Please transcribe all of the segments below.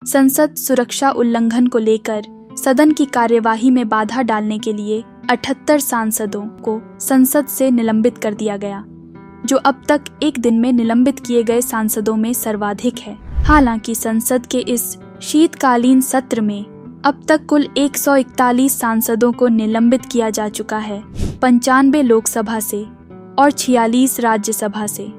संसद सुरक्षा उल्लंघन को लेकर सदन की कार्यवाही में बाधा डालने के लिए 78 सांसदों को संसद से निलंबित कर दिया गया, जो अब तक एक दिन में निलंबित किए गए सांसदों में सर्वाधिक है। हालांकि संसद के इस शीतकालीन सत्र में अब तक कुल 141 सांसदों को निलंबित किया जा चुका है, 95 लोकसभा से और 46 राज्यसभा से।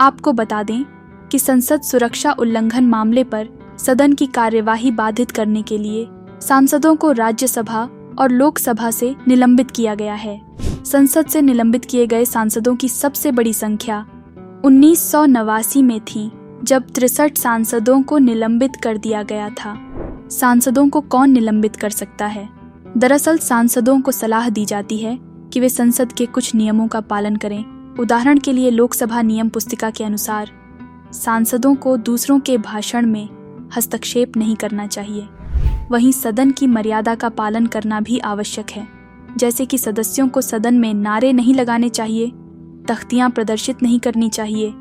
आपको बता दें कि संसद सुरक्षा उल्लंघन मामले पर सदन की कार्यवाही बाधित करने के लिए सांसदों को राज्यसभा और लोकसभा से निलंबित किया गया है। संसद से निलंबित किए गए सांसदों की सबसे बड़ी संख्या 1989 में थी, जब 63 सांसदों को निलंबित कर दिया गया था। सांसदों को कौन निलंबित कर सकता है? दरअसल सांसदों को सलाह दी जाती है कि वे संसद के कुछ नियमों का पालन करें। उदाहरण के लिए लोकसभा नियम पुस्तिका के अनुसार सांसदों को दूसरों के भाषण में हस्तक्षेप नहीं करना चाहिए। वहीं सदन की मर्यादा का पालन करना भी आवश्यक है, जैसे कि सदस्यों को सदन में नारे नहीं लगाने चाहिए, तख्तियां प्रदर्शित नहीं करनी चाहिए,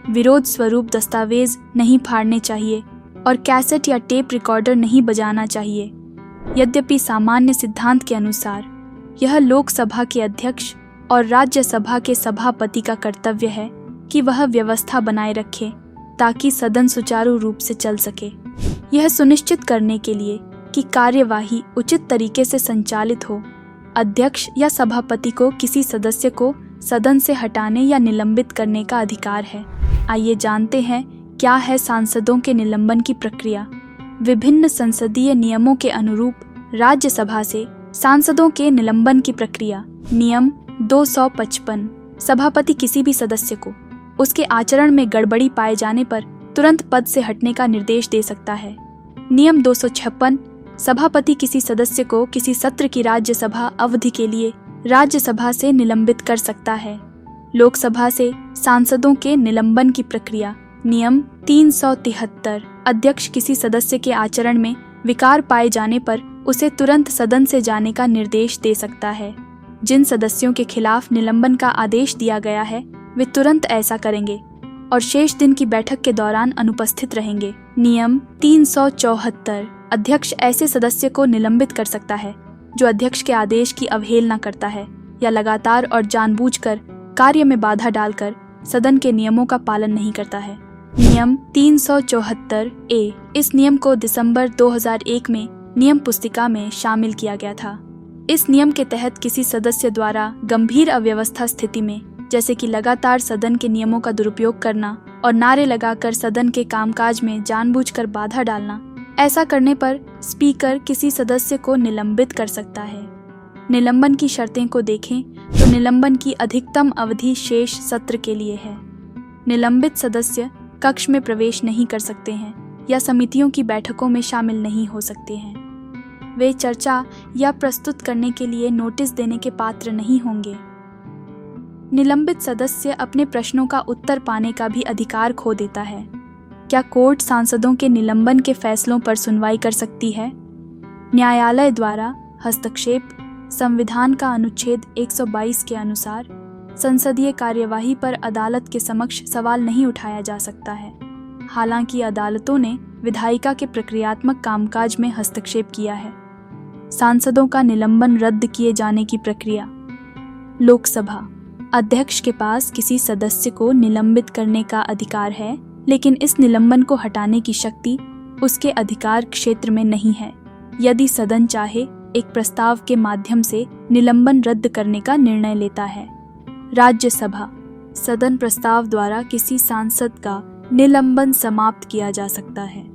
विरोध स्वरूप दस्तावेज नहीं फाड़ने चाहिए और कैसेट या टेप रिकॉर्डर नहीं बजाना चाहिए। यद्यपि सामान्य सिद्धांत के अनुसार यह लोकसभा के अध्यक्ष और राज्यसभा के सभापति का कर्तव्य है कि वह व्यवस्था बनाए रखे ताकि सदन सुचारू रूप से चल सके। यह सुनिश्चित करने के लिए कि कार्यवाही उचित तरीके से संचालित हो, अध्यक्ष या सभापति को किसी सदस्य को सदन से हटाने या निलंबित करने का अधिकार है। आइए जानते हैं क्या है सांसदों के निलंबन की प्रक्रिया। विभिन्न संसदीय नियमों के अनुरूप राज्यसभा से सांसदों के निलंबन की प्रक्रिया। नियम 255, सभापति किसी भी सदस्य को उसके आचरण में गड़बड़ी पाए जाने पर तुरंत पद से हटने का निर्देश दे सकता है। नियम 256, सभापति किसी सदस्य को किसी सत्र की राज्यसभा अवधि के लिए राज्यसभा से निलंबित कर सकता है। लोकसभा से सांसदों के निलंबन की प्रक्रिया। नियम 373, अध्यक्ष किसी सदस्य के आचरण में विकार पाए जाने पर उसे तुरंत सदन से जाने का निर्देश दे सकता है। जिन सदस्यों के खिलाफ निलंबन का आदेश दिया गया है वे तुरंत ऐसा करेंगे और शेष दिन की बैठक के दौरान अनुपस्थित रहेंगे। नियम 374, अध्यक्ष ऐसे सदस्य को निलंबित कर सकता है जो अध्यक्ष के आदेश की अवहेलना करता है या लगातार और जानबूझकर कार्य में बाधा डालकर सदन के नियमों का पालन नहीं करता है। नियम 374 ए, इस नियम को दिसंबर 2001 में नियम पुस्तिका में शामिल किया गया था। इस नियम के तहत किसी सदस्य द्वारा गंभीर अव्यवस्था स्थिति में, जैसे कि लगातार सदन के नियमों का दुरुपयोग करना और नारे लगाकर सदन के कामकाज में जानबूझकर बाधा डालना, ऐसा करने पर स्पीकर किसी सदस्य को निलंबित कर सकता है। निलंबन की शर्तें को देखें तो निलंबन की अधिकतम अवधि शेष सत्र के लिए है। निलंबित सदस्य कक्ष में प्रवेश नहीं कर सकते हैं या समितियों की बैठकों में शामिल नहीं हो सकते हैं। वे चर्चा या प्रस्तुत करने के लिए नोटिस देने के पात्र नहीं होंगे। निलंबित सदस्य अपने प्रश्नों का उत्तर पाने का भी अधिकार खो देता है। क्या कोर्ट सांसदों के निलंबन के फैसलों पर सुनवाई कर सकती है? न्यायालय द्वारा हस्तक्षेप। संविधान का अनुच्छेद 122 के अनुसार संसदीय कार्यवाही पर अदालत के समक्ष सवाल नहीं उठाया जा सकता है। हालांकि अदालतों ने विधायिका के प्रक्रियात्मक कामकाज में हस्तक्षेप किया है। सांसदों का निलंबन रद्द किए जाने की प्रक्रिया। लोकसभा, अध्यक्ष के पास किसी सदस्य को निलंबित करने का अधिकार है, लेकिन इस निलंबन को हटाने की शक्ति उसके अधिकार क्षेत्र में नहीं है। यदि सदन चाहे एक प्रस्ताव के माध्यम से निलंबन रद्द करने का निर्णय लेता है। राज्यसभा, सदन प्रस्ताव द्वारा किसी सांसद का निलंबन समाप्त किया जा सकता है।